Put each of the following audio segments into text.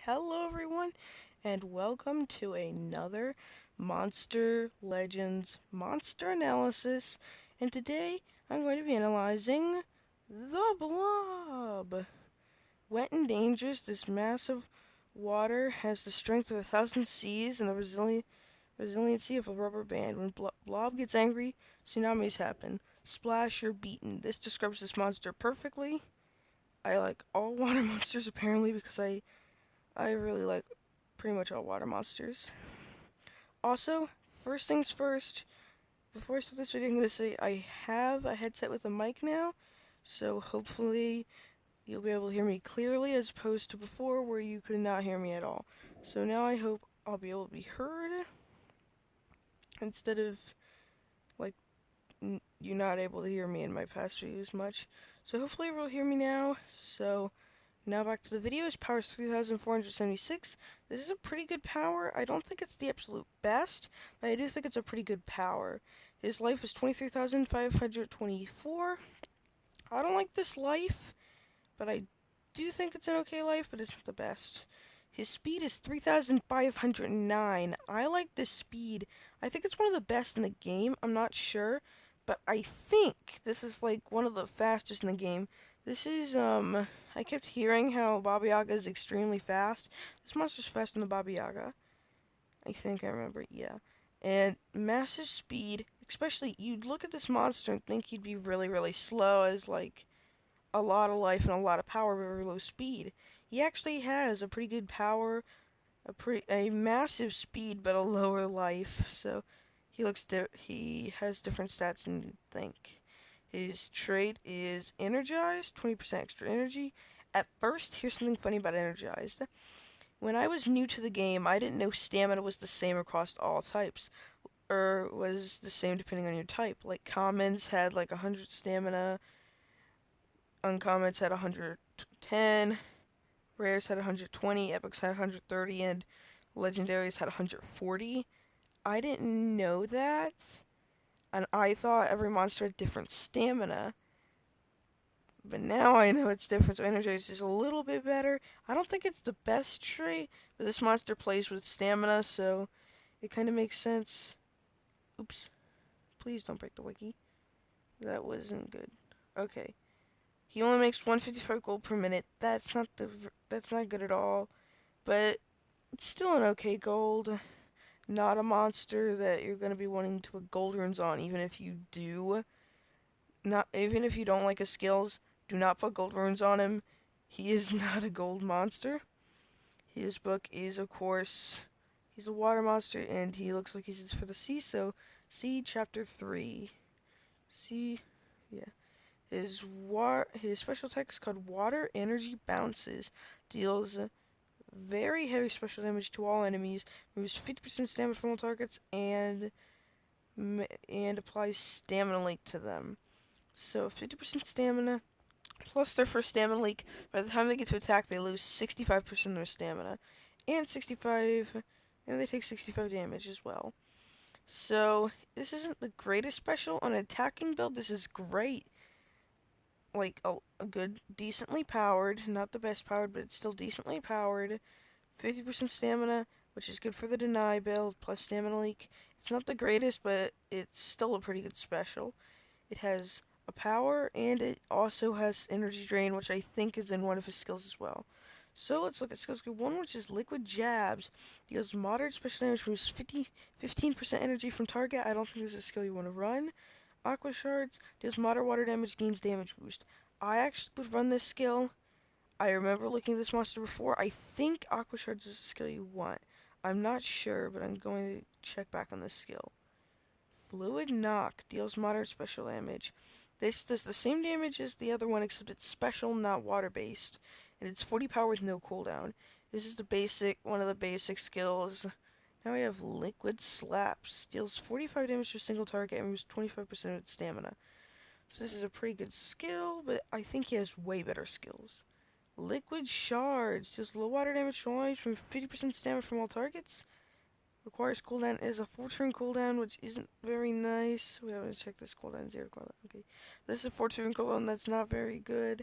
Hello, everyone, and welcome to another Monster Legends monster analysis. And today I'm going to be analyzing the Blob. Wet and dangerous, this massive water has the strength of 1,000 seas and the resiliency of a rubber band. When Blob gets angry, tsunamis happen. Splash, you're beaten. This describes this monster perfectly. I like all water monsters apparently because I really like pretty much all water monsters. Also, first things first, before I start this video, I'm going to say I have a headset with a mic now, so hopefully you'll be able to hear me clearly as opposed to before where you could not hear me at all. So now I hope I'll be able to be heard instead of like you not able to hear me in my past videos much. So hopefully you'll hear me now. So now back to the video. His power is 3,476. This is a pretty good power. I don't think it's the absolute best, but I do think it's a pretty good power. His life is 23,524. I don't like this life, but I do think it's an okay life, but it's not the best. His speed is 3,509. I like this speed. I think it's one of the best in the game. I'm not sure, but I think this is like one of the fastest in the game. This is, I kept hearing how Baba Yaga is extremely fast. This monster's faster than the Baba Yaga. I think I remember, yeah. And massive speed, especially, you'd look at this monster and think he'd be really, really slow as, like, a lot of life and a lot of power, very low speed. He actually has a pretty good power, a massive speed, but a lower life. So he has different stats than you'd think. His trait is energized, 20% extra energy. At first, here's something funny about energized. When I was new to the game, I didn't know stamina was the same across all types, or was the same depending on your type. Like commons had like 100 stamina, uncommons had 110, rares had 120, epics had 130, and legendaries had 140. I didn't know that, and I thought every monster had different stamina. But now I know it's different, so energy is just a little bit better. I don't think it's the best trait, but this monster plays with stamina, so it kind of makes sense. Oops. Please don't break the wiki. That wasn't good. Okay. He only makes 155 gold per minute. That's not good at all. But it's still an okay gold. Not a monster that you're going to be wanting to put gold runes on, even if you do. Not even if you don't like his skills, do not put gold runes on him. He is not a gold monster. His book is, of course, he's a water monster, and he looks like he's for the sea. So, sea chapter 3. Sea, yeah. His special attack is called Water Energy Bounces. Deals very heavy special damage to all enemies. Removes 50% stamina from all targets, and applies Stamina Leak to them. So 50% stamina, plus their first stamina leak. By the time they get to attack, they lose 65% of their stamina. And 65, and they take 65 damage as well. So, this isn't the greatest special. On an attacking build, this is great. Like, a good, decently powered. Not the best powered, but it's still decently powered. 50% stamina, which is good for the deny build, plus stamina leak. It's not the greatest, but it's still a pretty good special. It has a power, and it also has energy drain, which I think is in one of his skills as well. So let's look at skill 1, which is Liquid Jabs. Deals moderate special damage, removes 15% energy from target. I don't think this is a skill you want to run. Aqua Shards deals moderate water damage, gains damage boost. I actually would run this skill. I remember looking at this monster before. I think Aqua Shards is a skill you want. I'm not sure, but I'm going to check back on this skill. Fluid Knock deals moderate special damage. This does the same damage as the other one, except it's special, not water-based. And it's 40 power with no cooldown. This is one of the basic skills. Now we have Liquid Slaps. Deals 45 damage to a single target and removes 25% of its stamina. So this is a pretty good skill, but I think he has way better skills. Liquid Shards. Deals low water damage to all enemies, removes 50% stamina from all targets. Requires cooldown is a 4-turn cooldown, which isn't very nice. We haven't checked this cooldown. 0 cooldown. Okay. This is a 4-turn cooldown that's not very good.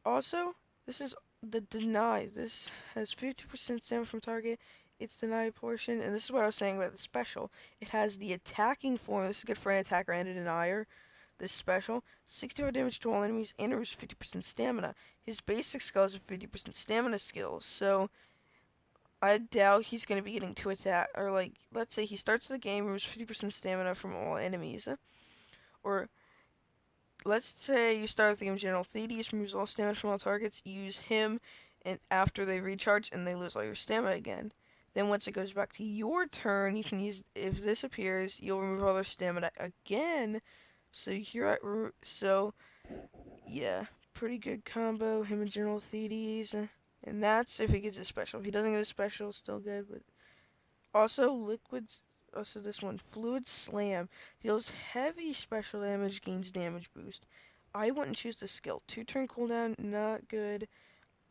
Also, this is the deny. This has 50% stamina from target. Its deny portion, and this is what I was saying about the special. It has the attacking form. This is good for an attacker and a denier. This special, 64 damage to all enemies, and it removes 50% stamina. His basic skill is a 50% stamina skill, so I doubt he's going to be getting two attack. Or, like, let's say he starts the game, removes 50% stamina from all enemies. Or, let's say you start with the game General Thetis, removes all stamina from all targets, use him, and after they recharge, and they lose all your stamina again. Then once it goes back to your turn, you can use, if this appears, you'll remove all their stamina again. So yeah, pretty good combo, him and General Thetis. And that's if he gets a special. If he doesn't get a special, still good, but also liquids. Also, this one, Fluid Slam, deals heavy special damage, gains damage boost. I wouldn't choose the skill. 2-turn cooldown, not good.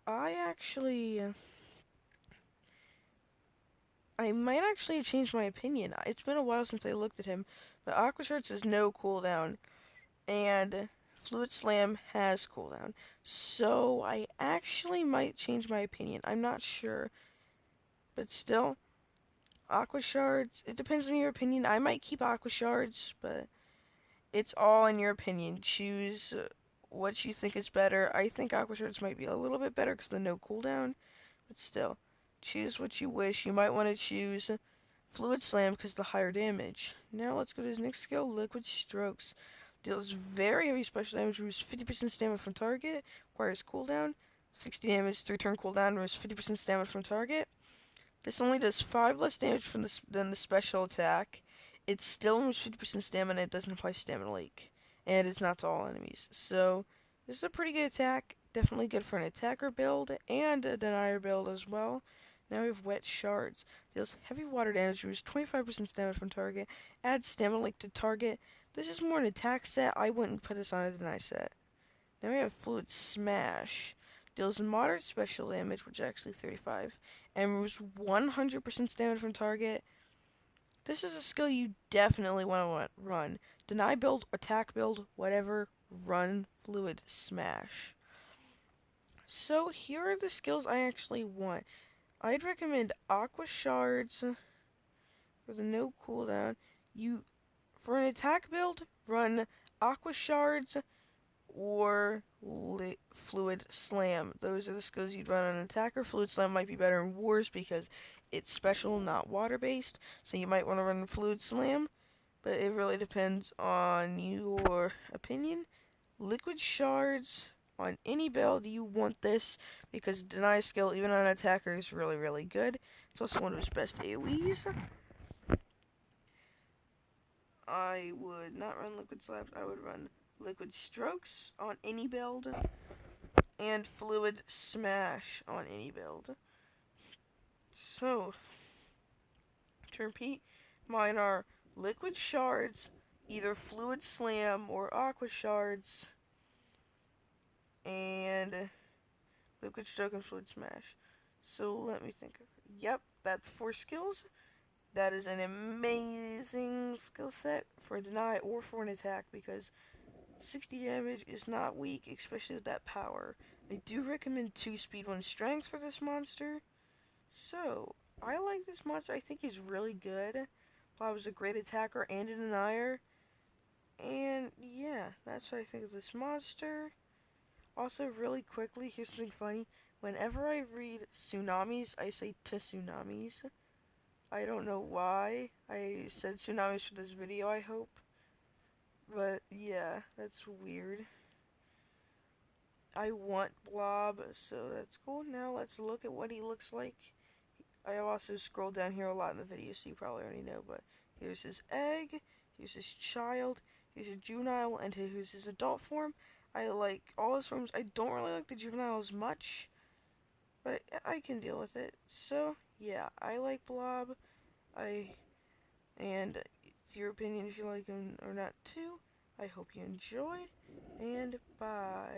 I actually, I might actually change my opinion. It's been a while since I looked at him, but Aqua Shards has no cooldown, and Fluid Slam has cooldown. So I actually might change my opinion. I'm not sure, but still, Aqua Shards. It depends on your opinion. I might keep Aqua Shards, but it's all in your opinion. Choose what you think is better. I think Aqua Shards might be a little bit better because of the no cooldown, but still, choose what you wish. You might want to choose Fluid Slam because of the higher damage. Now let's go to his next skill, Liquid Strokes. Deals very heavy special damage, removes 50% stamina from target, requires cooldown, 60 damage, 3-turn cooldown, removes 50% stamina from target. This only does 5 less damage than the special attack. It still removes 50% stamina, it doesn't apply stamina leak. And it's not to all enemies. So, this is a pretty good attack. Definitely good for an attacker build and a denier build as well. Now we have Wet Shards. Deals heavy water damage, removes 25% stamina from target, adds stamina leak to target. This is more an attack set. I wouldn't put this on a deny set. Then we have Fluid Smash. Deals moderate special damage, which is actually 35, and removes 100% stamina from target. This is a skill you definitely want to run. Deny build, attack build, whatever, run Fluid Smash. So here are the skills I actually want. I'd recommend Aqua Shards for the no cooldown. For an attack build, run Aqua Shards, or Fluid Slam. Those are the skills you'd run on an attacker. Fluid Slam might be better in wars because it's special, not water-based. So you might want to run Fluid Slam, but it really depends on your opinion. Liquid Shards, on any build you want this because Deny skill, even on an attacker, is really, really good. It's also one of his best AoEs. I would not run Liquid Slabs, I would run Liquid Strokes on any build, and Fluid Smash on any build. So, to repeat, mine are Liquid Shards, either Fluid Slam or Aqua Shards, and Liquid Stroke and Fluid Smash. So let me think of Yep, that's 4 skills. That is an amazing skill set for a deny or for an attack because 60 damage is not weak, especially with that power. I do recommend 2 speed, 1 strength for this monster. So, I like this monster. I think he's really good. Blob is a great attacker and a denier. And yeah, that's what I think of this monster. Also, really quickly, here's something funny. Whenever I read tsunamis, I say to tsunamis. I don't know why I said tsunamis for this video, I hope. But yeah, that's weird. I want Blob, so that's cool. Now let's look at what he looks like. I also scrolled down here a lot in the video, so you probably already know, but here's his egg, here's his child, here's his juvenile, and here's his adult form. I like all his forms. I don't really like the juvenile as much, but I can deal with it. So, yeah, I like Blob. And it's your opinion if you like him or not too. I hope you enjoyed, and bye.